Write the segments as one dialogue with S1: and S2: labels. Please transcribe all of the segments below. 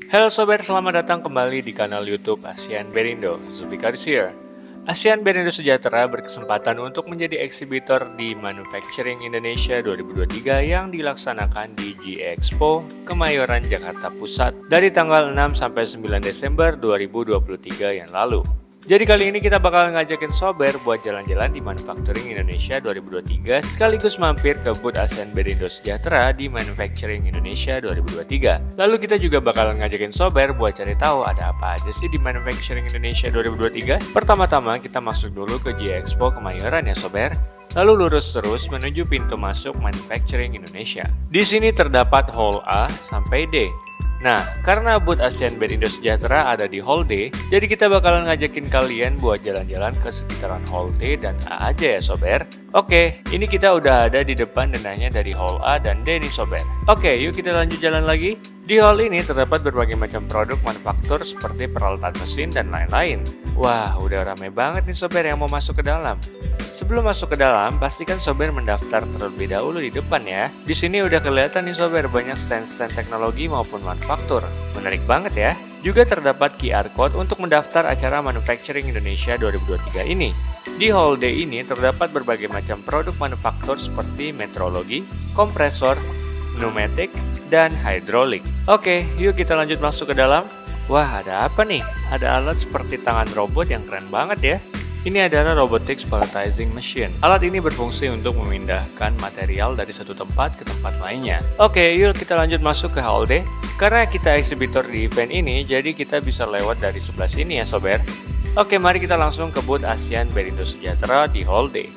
S1: Halo sobat, selamat datang kembali di kanal YouTube ASEAN Berindo. Zulfikar is here. ASEAN Berindo Sejahtera berkesempatan untuk menjadi eksibitor di Manufacturing Indonesia 2023 yang dilaksanakan di G-Expo Kemayoran, Jakarta Pusat dari tanggal 6 sampai 9 Desember 2023 yang lalu. Jadi kali ini kita bakal ngajakin sober buat jalan-jalan di Manufacturing Indonesia 2023 sekaligus mampir ke booth ASEAN Berindo Sejahtera di Manufacturing Indonesia 2023. Lalu kita juga bakal ngajakin sober buat cari tahu ada apa aja sih di Manufacturing Indonesia 2023. Pertama-tama kita masuk dulu ke G-Expo Kemayoran ya sober. Lalu lurus terus menuju pintu masuk Manufacturing Indonesia. Di sini terdapat Hall A sampai D. Nah, karena booth ASEAN Berindo Sejahtera ada di Hall D, jadi kita bakalan ngajakin kalian buat jalan-jalan ke sekitaran Hall D dan A aja ya sober. Oke, ini kita udah ada di depan denahnya dari Hall A dan D nih sober. Oke, yuk kita lanjut jalan lagi. Di hall ini terdapat berbagai macam produk manufaktur seperti peralatan mesin dan lain-lain. Wah, udah ramai banget nih sober yang mau masuk ke dalam. Sebelum masuk ke dalam, pastikan sober mendaftar terlebih dahulu di depan ya. Di sini udah kelihatan nih sober banyak stand-stand teknologi maupun manufaktur. Menarik banget ya. Juga terdapat QR Code untuk mendaftar acara Manufacturing Indonesia 2023 ini. Di Hall D ini terdapat berbagai macam produk manufaktur seperti metrologi, kompresor, pneumatik, dan hidrolik. Oke, yuk kita lanjut masuk ke dalam. Wah, ada apa nih? Ada alat seperti tangan robot yang keren banget ya. Ini adalah Robotics Palletizing Machine. Alat ini berfungsi untuk memindahkan material dari satu tempat ke tempat lainnya. Oke, yuk kita lanjut masuk ke Hall D. Karena kita eksibitor di event ini, jadi kita bisa lewat dari sebelah sini ya sober. Oke, mari kita langsung ke booth ASEAN Berindo Sejahtera di Hall D.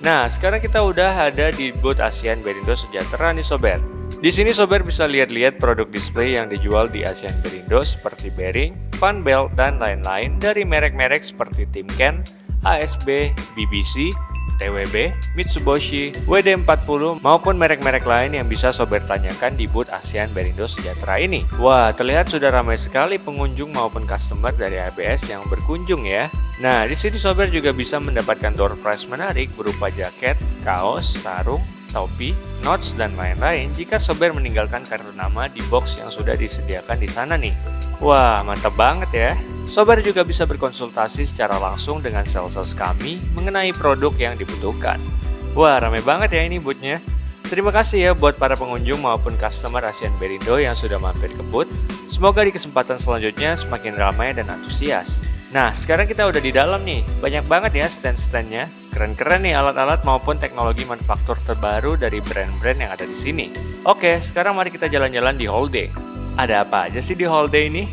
S1: Nah, sekarang kita udah ada di booth ASEAN Berindo Sejahtera nih sober. Di sini sober bisa lihat-lihat produk display yang dijual di ASEAN Berindo seperti bearing, fan belt, dan lain-lain dari merek-merek seperti Timken, ASB, BBC, TWB, Mitsubishi, WD-40, maupun merek-merek lain yang bisa sober tanyakan di booth ASEAN Berindo Sejahtera ini. Wah, terlihat sudah ramai sekali pengunjung maupun customer dari ABS yang berkunjung ya. Nah, di sini sober juga bisa mendapatkan door prize menarik berupa jaket, kaos, sarung, topi, notes, dan lain-lain jika sober meninggalkan kartu nama di box yang sudah disediakan di sana nih. Wah, mantap banget ya. Sober juga bisa berkonsultasi secara langsung dengan sales kami mengenai produk yang dibutuhkan. Wah, ramai banget ya ini boothnya. Terima kasih ya buat para pengunjung maupun customer ASEAN Berindo yang sudah mampir ke booth. Semoga di kesempatan selanjutnya semakin ramai dan antusias. Nah, sekarang kita udah di dalam nih. Banyak banget ya stand-standnya. Keren-keren nih alat-alat maupun teknologi manufaktur terbaru dari brand-brand yang ada di sini. Oke, sekarang mari kita jalan-jalan di Hall D. Ada apa aja sih di Hall D ini?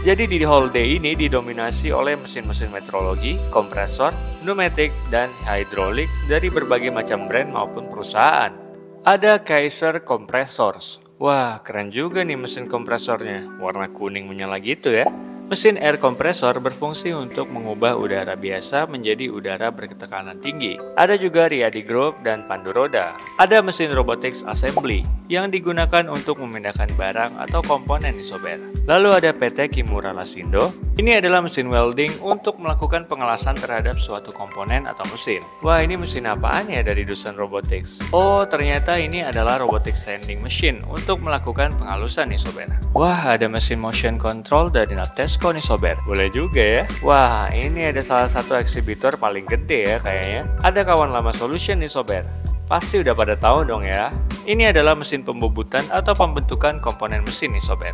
S1: Jadi di Hall D ini didominasi oleh mesin-mesin metrologi, kompresor, pneumatik, dan hidrolik dari berbagai macam brand maupun perusahaan. Ada Kaiser Compressors. Wah, keren juga nih mesin kompresornya. Warna kuning menyala gitu ya. Mesin air kompresor berfungsi untuk mengubah udara biasa menjadi udara bertekanan tinggi. Ada juga Riadi Group dan Pandu Roda. Ada mesin robotics assembly yang digunakan untuk memindahkan barang atau komponen di sober. Lalu ada PT Kimura Lasindo. Ini adalah mesin welding untuk melakukan pengelasan terhadap suatu komponen atau mesin. Wah, ini mesin apaan ya dari Dusan Robotics? Oh, ternyata ini adalah robotic sanding machine untuk melakukan penghalusan nih sober. Wah, ada mesin motion control dari Naptesco nih sober. Boleh juga ya. Wah, ini ada salah satu eksibitor paling gede ya kayaknya. Ada Kawan Lama Solution nih sober. Pasti udah pada tahu dong ya. Ini adalah mesin pembubutan atau pembentukan komponen mesin nih sober.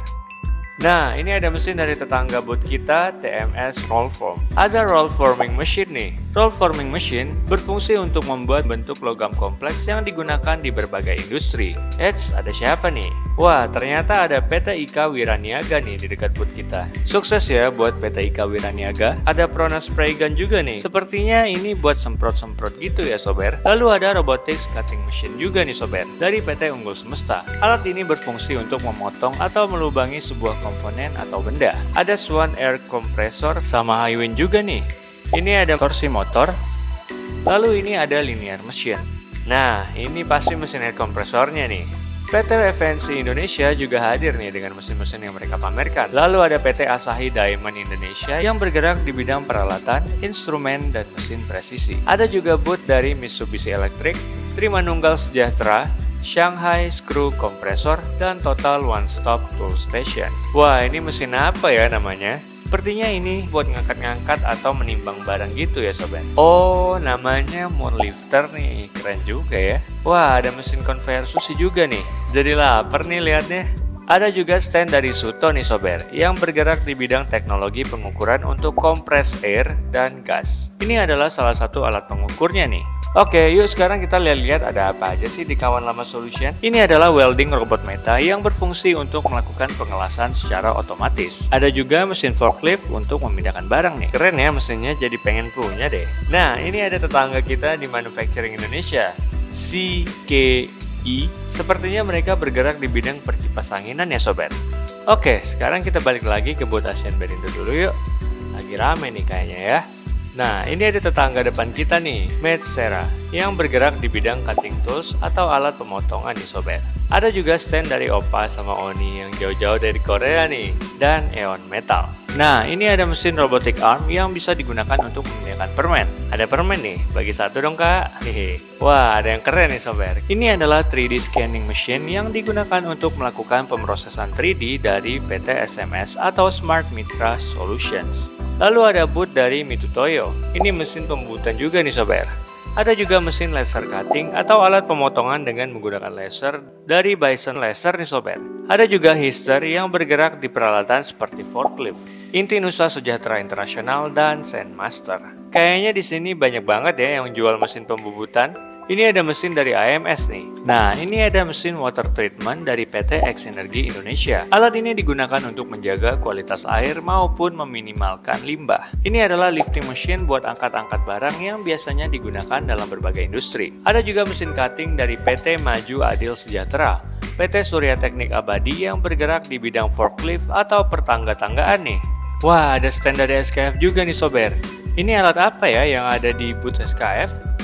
S1: Nah, ini ada mesin dari tetangga booth kita, TMS Roll Form. Ada roll forming machine nih. Roll forming machine berfungsi untuk membuat bentuk logam kompleks yang digunakan di berbagai industri. Eits, ada siapa nih? Wah, ternyata ada PT IKA Wiraniaga nih di dekat booth kita. Sukses ya buat PT IKA Wiraniaga. Ada Prona Spray Gun juga nih. Sepertinya ini buat semprot-semprot gitu ya sober. Lalu ada Robotics Cutting Machine juga nih sober, dari PT Unggul Semesta. Alat ini berfungsi untuk memotong atau melubangi sebuah komponen atau benda. Ada Swan Air Compressor sama Highwind juga nih. Ini ada torsi motor. Lalu ini ada linear machine. Nah, ini pasti mesin air kompresornya nih. PT FNC Indonesia juga hadir nih dengan mesin-mesin yang mereka pamerkan. Lalu ada PT Asahi Diamond Indonesia yang bergerak di bidang peralatan, instrumen, dan mesin presisi. Ada juga booth dari Mitsubishi Electric, Trimanunggal Sejahtera, Shanghai Screw Compressor, dan Total One Stop Tool Station. Wah, ini mesin apa ya namanya? Sepertinya ini buat ngangkat-ngangkat atau menimbang barang gitu ya sobat. Oh, namanya Moon Lifter nih, keren juga ya. Wah, ada mesin konveyor sushi juga nih. Jadi lapar nih liatnya. Ada juga stand dari Suto nih sobat, yang bergerak di bidang teknologi pengukuran untuk kompres air dan gas. Ini adalah salah satu alat pengukurnya nih. Oke, yuk sekarang kita lihat-lihat ada apa aja sih di Kawan Lama Solution. Ini adalah welding robot Meta yang berfungsi untuk melakukan pengelasan secara otomatis. Ada juga mesin forklift untuk memindahkan barang nih. Keren ya mesinnya, jadi pengen punya deh. Nah, ini ada tetangga kita di Manufacturing Indonesia, CKI. Sepertinya mereka bergerak di bidang perkipas anginan ya sobat. Oke, sekarang kita balik lagi ke booth Asian Berindo dulu yuk. Lagi rame nih kayaknya ya. Nah, ini ada tetangga depan kita nih, Medsera, yang bergerak di bidang cutting tools atau alat pemotongan nih sobat. Ada juga stand dari Oppa sama Oni yang jauh-jauh dari Korea nih, dan Eon Metal. Nah, ini ada mesin robotic arm yang bisa digunakan untuk memindahkan permen. Ada permen nih, bagi satu dong kak. Hehe. Wah, ada yang keren nih sobat. Ini adalah 3D scanning machine yang digunakan untuk melakukan pemrosesan 3D dari PT SMS atau Smart Mitra Solutions. Lalu ada booth dari Mitutoyo. Ini mesin pembuatan juga nih sobat. Ada juga mesin laser cutting atau alat pemotongan dengan menggunakan laser dari Bison Laser nih sobat. Ada juga Hister yang bergerak di peralatan seperti forklift, Inti Nusa Sejahtera Internasional, dan Sandmaster. Kayaknya di sini banyak banget ya yang jual mesin pembubutan. Ini ada mesin dari AMS nih. Nah, ini ada mesin water treatment dari PT X Energy Indonesia. Alat ini digunakan untuk menjaga kualitas air maupun meminimalkan limbah. Ini adalah lifting machine buat angkat-angkat barang yang biasanya digunakan dalam berbagai industri. Ada juga mesin cutting dari PT Maju Adil Sejahtera, PT Surya Teknik Abadi yang bergerak di bidang forklift atau pertangga-tanggaan nih. Wah, ada stand dari SKF juga nih sobat. Ini alat apa ya yang ada di booth SKF?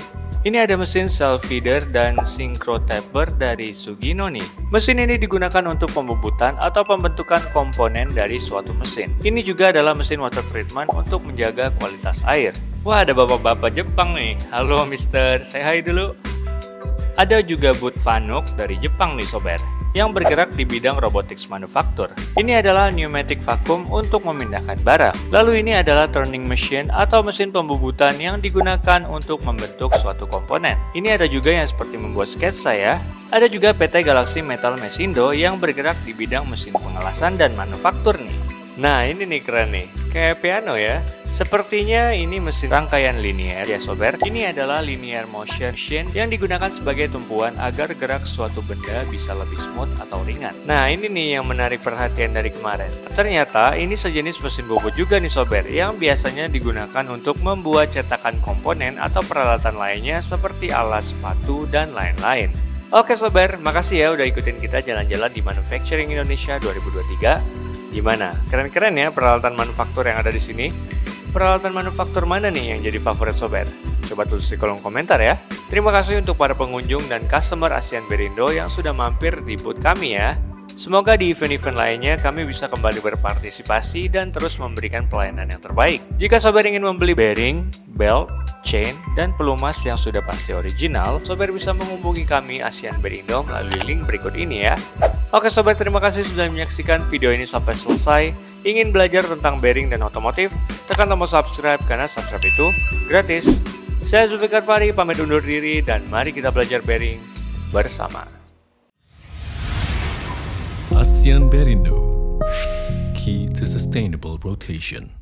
S1: Ini ada mesin self feeder dan synchro taper dari Sugino nih. Mesin ini digunakan untuk pembubutan atau pembentukan komponen dari suatu mesin. Ini juga adalah mesin water treatment untuk menjaga kualitas air. Wah, ada bapak-bapak Jepang nih. Halo mister, say hi dulu. Ada juga booth Fanuc dari Jepang nih sobat, yang bergerak di bidang robotics manufaktur. Ini adalah pneumatic vacuum untuk memindahkan barang. Lalu ini adalah turning machine atau mesin pembubutan yang digunakan untuk membentuk suatu komponen. Ini ada juga yang seperti membuat sketsa ya. Ada juga PT Galaxy Metal Mesindo yang bergerak di bidang mesin pengelasan dan manufaktur nih. Nah, ini nih keren nih, kayak piano ya. Sepertinya ini mesin rangkaian linear ya sobat. Ini adalah linear motion machine yang digunakan sebagai tumpuan agar gerak suatu benda bisa lebih smooth atau ringan. Nah, ini nih yang menarik perhatian dari kemarin. Ternyata ini sejenis mesin bobot juga nih sobat, yang biasanya digunakan untuk membuat cetakan komponen atau peralatan lainnya seperti alat sepatu dan lain-lain. Oke sobat, makasih ya udah ikutin kita jalan-jalan di Manufacturing Indonesia 2023. Gimana? Keren-keren ya peralatan manufaktur yang ada di sini? Peralatan manufaktur mana nih yang jadi favorit sobat? Coba tulis di kolom komentar ya. Terima kasih untuk para pengunjung dan customer Asian Berindo yang sudah mampir di booth kami ya. Semoga di event-event lainnya kami bisa kembali berpartisipasi dan terus memberikan pelayanan yang terbaik. Jika sobat ingin membeli bearing, belt, chain, dan pelumas yang sudah pasti original, sobat bisa menghubungi kami Asian Berindo melalui link berikut ini ya. Oke sobat, terima kasih sudah menyaksikan video ini sampai selesai. Ingin belajar tentang bearing dan otomotif? Tekan tombol subscribe karena subscribe itu gratis. Saya Zulfikar Fahri pamit undur diri dan mari kita belajar bearing bersama.
S2: ASEAN Berindo, key to sustainable rotation.